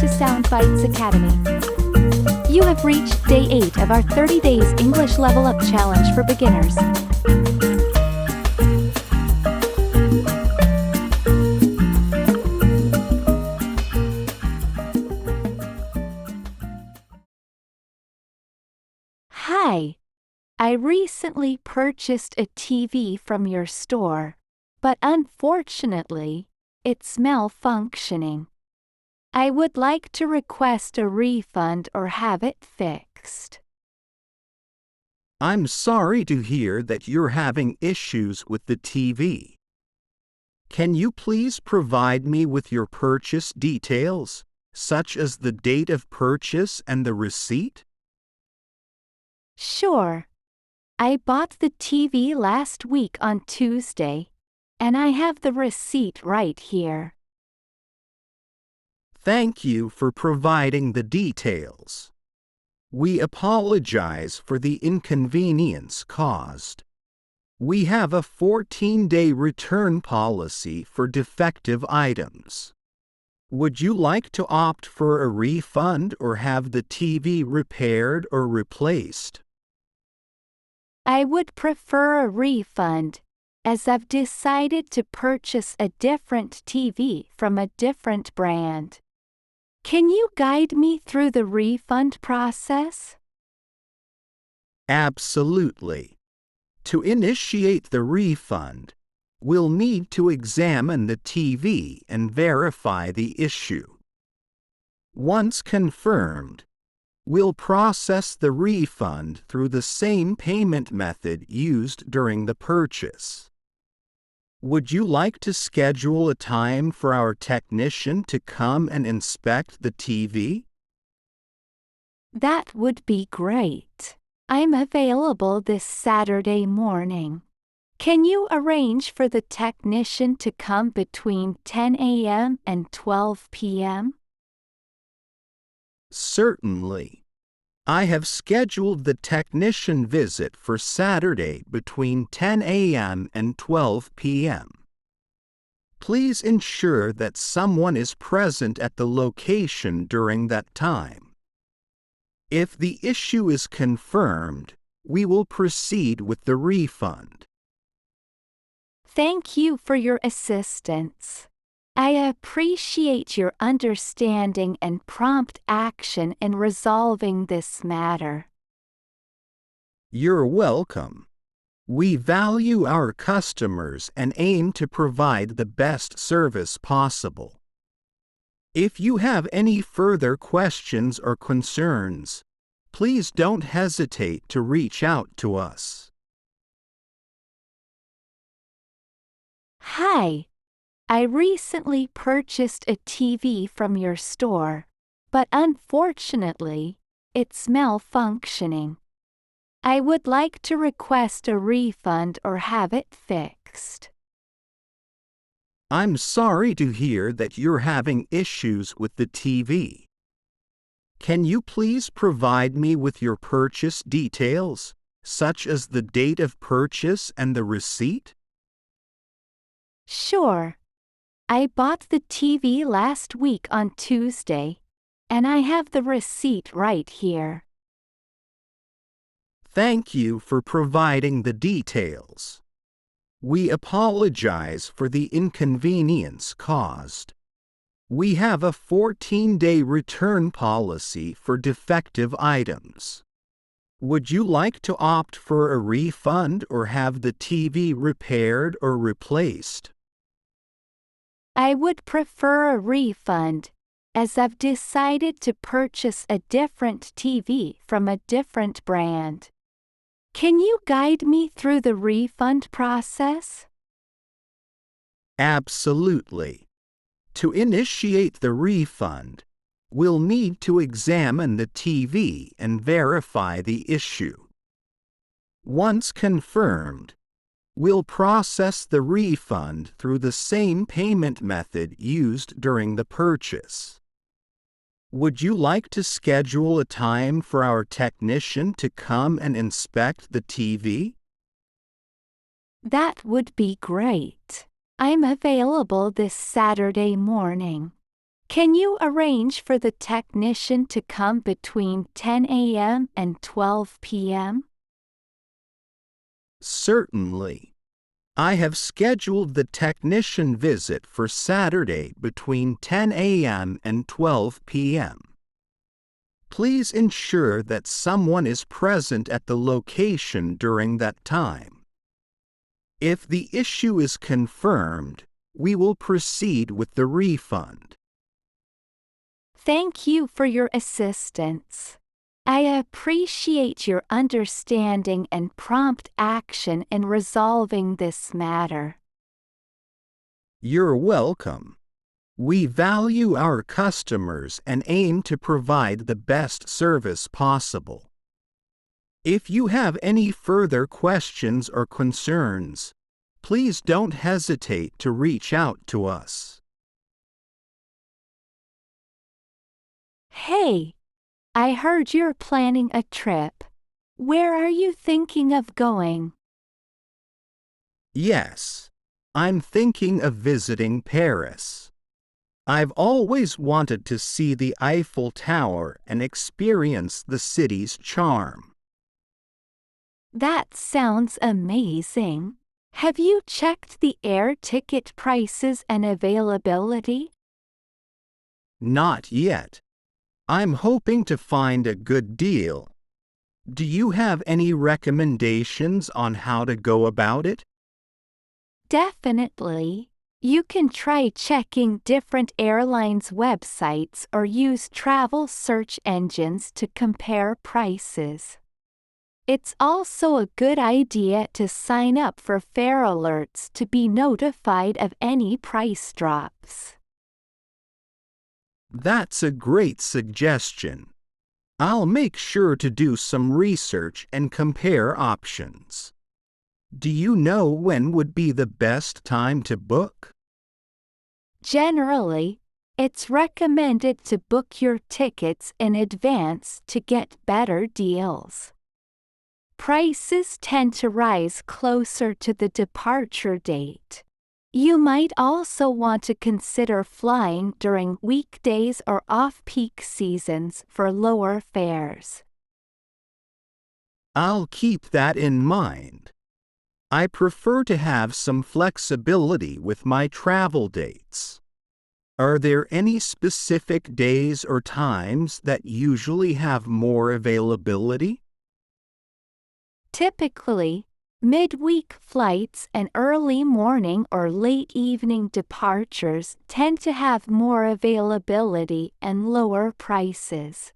to Sound Bites Academy. You have reached day 8 of our 30 Days English Level Up Challenge for beginners. Hi. I recently purchased a TV from your store, but unfortunately, it's malfunctioning. I would like to request a refund or have it fixed. I'm sorry to hear that you're having issues with the TV. Can you please provide me with your purchase details, such as the date of purchase and the receipt? Sure. I bought the TV last week on Tuesday, and I have the receipt right here. Thank you for providing the details. We apologize for the inconvenience caused. We have a 14-day return policy for defective items. Would you like to opt for a refund or have the TV repaired or replaced? I would prefer a refund, as I've decided to purchase a different TV from a different brand. Can you guide me through the refund process? Absolutely. To initiate the refund, we'll need to examine the TV and verify the issue. Once confirmed, we'll process the refund through the same payment method used during the purchase. Would you like to schedule a time for our technician to come and inspect the TV? That would be great. I'm available this Saturday morning. Can you arrange for the technician to come between 10 a.m. and 12 p.m.? Certainly. I have scheduled the technician visit for Saturday between 10 a.m. and 12 p.m. Please ensure that someone is present at the location during that time. If the issue is confirmed, we will proceed with the refund. Thank you for your assistance. I appreciate your understanding and prompt action in resolving this matter. You're welcome. We value our customers and aim to provide the best service possible. If you have any further questions or concerns, please don't hesitate to reach out to us. Hi. I recently purchased a TV from your store, but unfortunately, it's malfunctioning. I would like to request a refund or have it fixed. I'm sorry to hear that you're having issues with the TV. Can you please provide me with your purchase details, such as the date of purchase and the receipt? Sure. I bought the TV last week on Tuesday, and I have the receipt right here. Thank you for providing the details. We apologize for the inconvenience caused. We have a 14-day return policy for defective items. Would you like to opt for a refund or have the TV repaired or replaced? I would prefer a refund, as I've decided to purchase a different TV from a different brand. Can you guide me through the refund process? Absolutely. To initiate the refund, we'll need to examine the TV and verify the issue. Once confirmed, we'll process the refund through the same payment method used during the purchase. Would you like to schedule a time for our technician to come and inspect the TV? That would be great. I'm available this Saturday morning. Can you arrange for the technician to come between 10 a.m. and 12 p.m.? Certainly. I have scheduled the technician visit for Saturday between 10 a.m. and 12 p.m. Please ensure that someone is present at the location during that time. If the issue is confirmed, we will proceed with the refund. Thank you for your assistance. I appreciate your understanding and prompt action in resolving this matter. You're welcome. We value our customers and aim to provide the best service possible. If you have any further questions or concerns, please don't hesitate to reach out to us. Hey, I heard you're planning a trip. Where are you thinking of going? Yes, I'm thinking of visiting Paris. I've always wanted to see the Eiffel Tower and experience the city's charm. That sounds amazing. Have you checked the air ticket prices and availability? Not yet. I'm hoping to find a good deal. Do you have any recommendations on how to go about it? Definitely. You can try checking different airlines' websites or use travel search engines to compare prices. It's also a good idea to sign up for fare alerts to be notified of any price drops. That's a great suggestion. I'll make sure to do some research and compare options. Do you know when would be the best time to book? Generally, it's recommended to book your tickets in advance to get better deals. Prices tend to rise closer to the departure date. You might also want to consider flying during weekdays or off-peak seasons for lower fares. I'll keep that in mind. I prefer to have some flexibility with my travel dates. Are there any specific days or times that usually have more availability? Typically, midweek flights and early morning or late evening departures tend to have more availability and lower prices.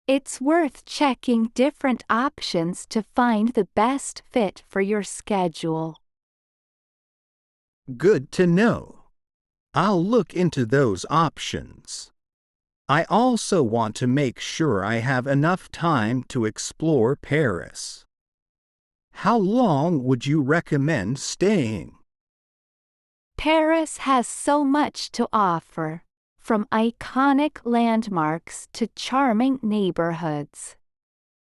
It's worth checking different options to find the best fit for your schedule. Good to know. I'll look into those options. I also want to make sure I have enough time to explore Paris. How long would you recommend staying? Paris has so much to offer, from iconic landmarks to charming neighborhoods.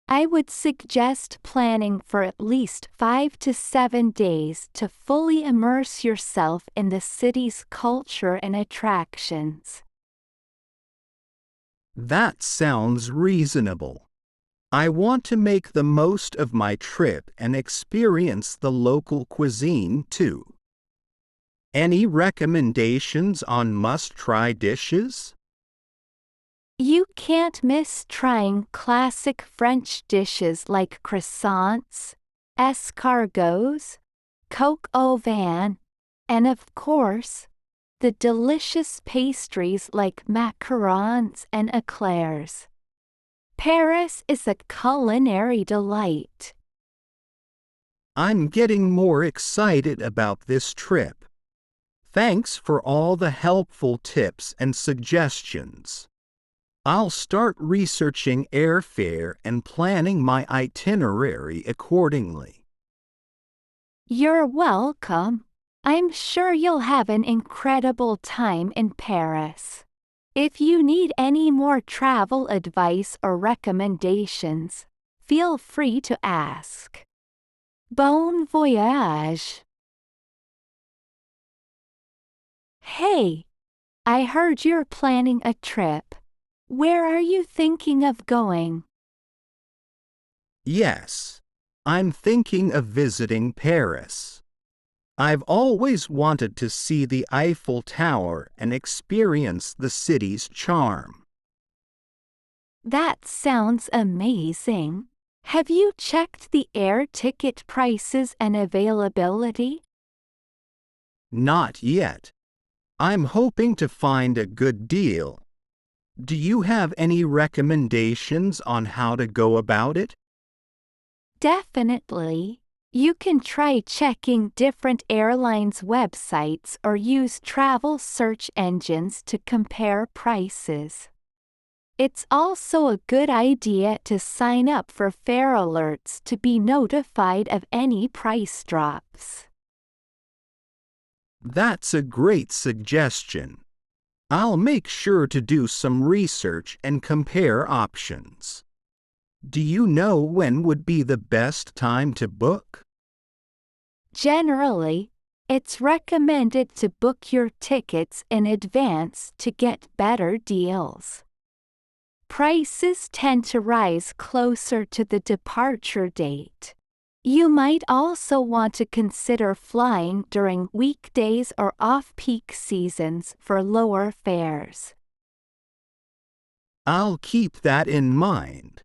I would suggest planning for at least 5 to 7 days to fully immerse yourself in the city's culture and attractions. That sounds reasonable. I want to make the most of my trip and experience the local cuisine too. Any recommendations on must-try dishes? You can't miss trying classic French dishes like croissants, escargots, coq au vin, and of course, the delicious pastries like macarons and eclairs. Paris is a culinary delight. I'm getting more excited about this trip. Thanks for all the helpful tips and suggestions. I'll start researching airfare and planning my itinerary accordingly. You're welcome. I'm sure you'll have an incredible time in Paris. If you need any more travel advice or recommendations, feel free to ask. Bon voyage! Hey, I heard you're planning a trip. Where are you thinking of going? Yes, I'm thinking of visiting Paris. I've always wanted to see the Eiffel Tower and experience the city's charm. That sounds amazing. Have you checked the air ticket prices and availability? Not yet. I'm hoping to find a good deal. Do you have any recommendations on how to go about it? Definitely. You can try checking different airlines' websites or use travel search engines to compare prices. It's also a good idea to sign up for fare alerts to be notified of any price drops. That's a great suggestion. I'll make sure to do some research and compare options. Do you know when would be the best time to book? Generally, it's recommended to book your tickets in advance to get better deals. Prices tend to rise closer to the departure date. You might also want to consider flying during weekdays or off-peak seasons for lower fares. I'll keep that in mind.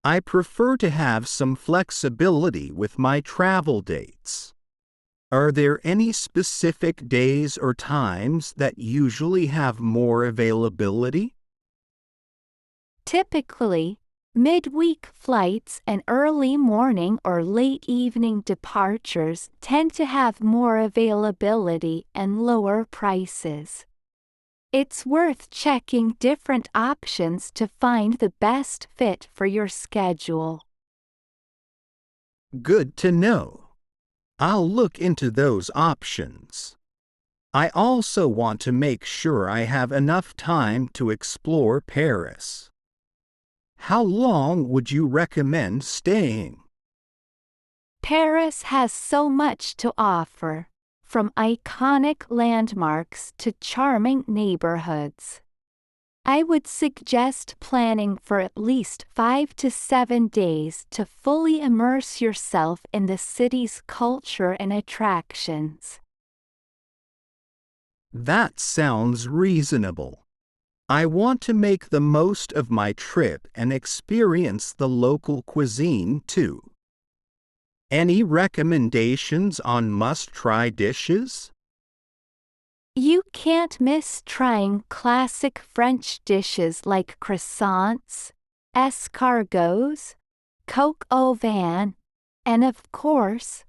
I prefer to have some flexibility with my travel dates. Are there any specific days or times that usually have more availability? Typically, midweek flights and early morning or late evening departures tend to have more availability and lower prices. It's worth checking different options to find the best fit for your schedule. Good to know. I'll look into those options. I also want to make sure I have enough time to explore Paris. How long would you recommend staying? Paris has so much to offer, from iconic landmarks to charming neighborhoods. I would suggest planning for at least 5 to 7 days to fully immerse yourself in the city's culture and attractions. That sounds reasonable. I want to make the most of my trip and experience the local cuisine too. Any recommendations on must-try dishes? You can't miss trying classic French dishes like croissants, escargots, coq au vin, and of course,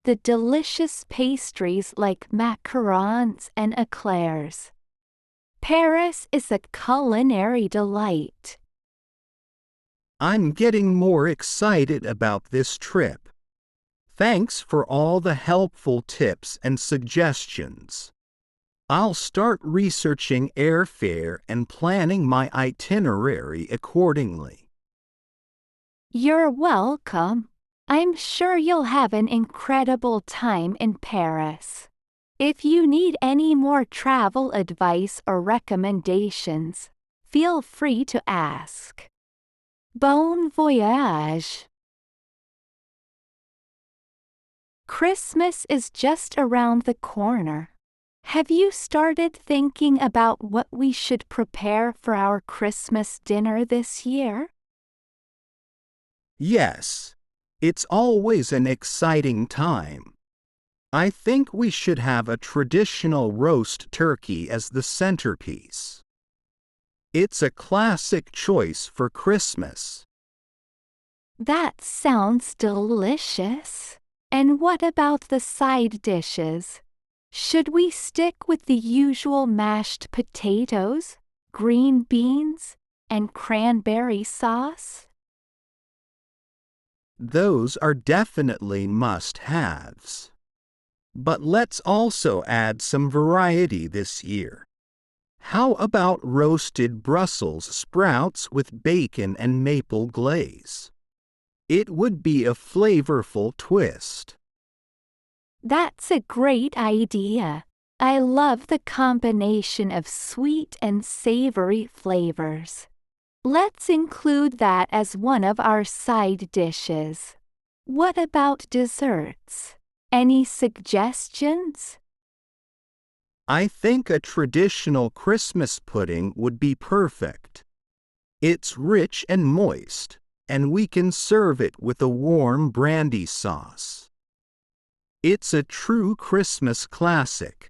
the delicious pastries like macarons and eclairs. Paris is a culinary delight. I'm getting more excited about this trip. Thanks for all the helpful tips and suggestions. I'll start researching airfare and planning my itinerary accordingly. You're welcome. I'm sure you'll have an incredible time in Paris. If you need any more travel advice or recommendations, feel free to ask. Bon voyage! Christmas is just around the corner. Have you started thinking about what we should prepare for our Christmas dinner this year? Yes, it's always an exciting time. I think we should have a traditional roast turkey as the centerpiece. It's a classic choice for Christmas. That sounds delicious. And what about the side dishes? Should we stick with the usual mashed potatoes, green beans, and cranberry sauce? Those are definitely must-haves. But let's also add some variety this year. How about roasted Brussels sprouts with bacon and maple glaze? It would be a flavorful twist. That's a great idea. I love the combination of sweet and savory flavors. Let's include that as one of our side dishes. What about desserts? Any suggestions? I think a traditional Christmas pudding would be perfect. It's rich and moist, and we can serve it with a warm brandy sauce. It's a true Christmas classic.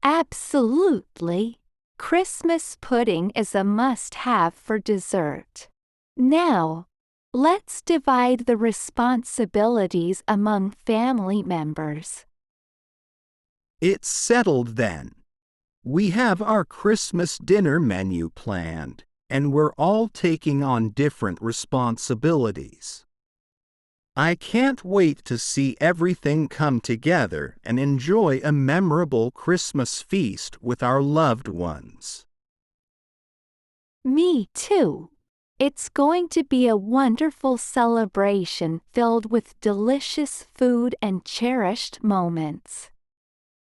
Absolutely. Christmas pudding is a must-have for dessert. Now, let's divide the responsibilities among family members. It's settled then. We have our Christmas dinner menu planned, and we're all taking on different responsibilities. I can't wait to see everything come together and enjoy a memorable Christmas feast with our loved ones. Me too. It's going to be a wonderful celebration filled with delicious food and cherished moments.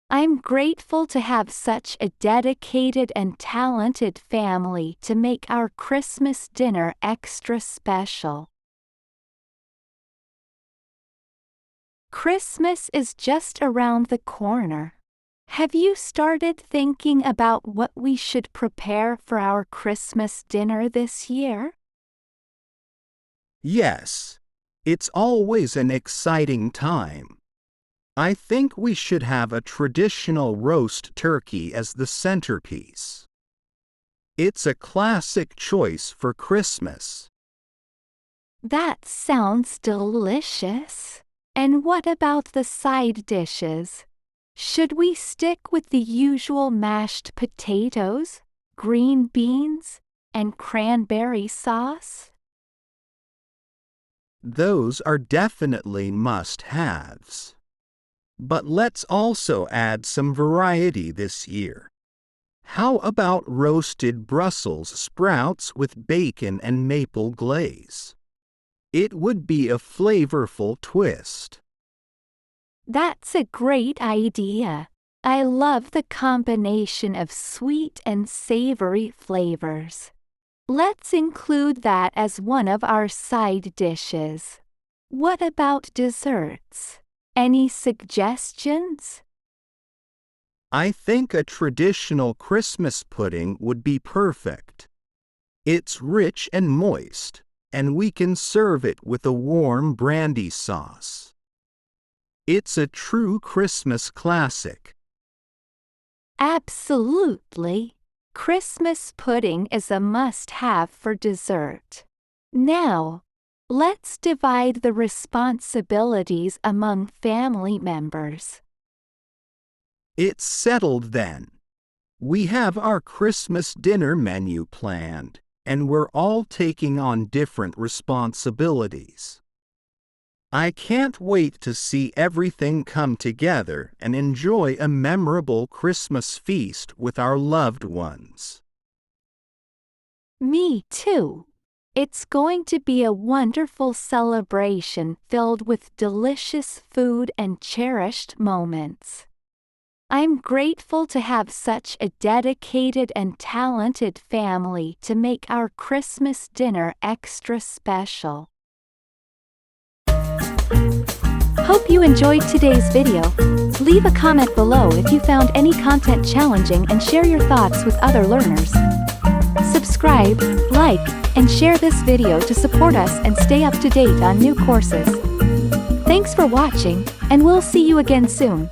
I'm grateful to have such a dedicated and talented family to make our Christmas dinner extra special. Christmas is just around the corner. Have you started thinking about what we should prepare for our Christmas dinner this year? Yes, it's always an exciting time. I think we should have a traditional roast turkey as the centerpiece. It's a classic choice for Christmas. That sounds delicious. And what about the side dishes? Should we stick with the usual mashed potatoes, green beans, and cranberry sauce? Those are definitely must-haves. But let's also add some variety this year. How about roasted Brussels sprouts with bacon and maple glaze? It would be a flavorful twist. That's a great idea. I love the combination of sweet and savory flavors. Let's include that as one of our side dishes. What about desserts? Any suggestions? I think a traditional Christmas pudding would be perfect. It's rich and moist, and we can serve it with a warm brandy sauce. It's a true Christmas classic. Absolutely. Christmas pudding is a must-have for dessert. Now, let's divide the responsibilities among family members. It's settled then. We have our Christmas dinner menu planned, and we're all taking on different responsibilities. I can't wait to see everything come together and enjoy a memorable Christmas feast with our loved ones. Me too. It's going to be a wonderful celebration filled with delicious food and cherished moments. I'm grateful to have such a dedicated and talented family to make our Christmas dinner extra special. Hope you enjoyed today's video. Leave a comment below if you found any content challenging and share your thoughts with other learners. Subscribe, like, and share this video to support us and stay up to date on new courses. Thanks for watching, and we'll see you again soon.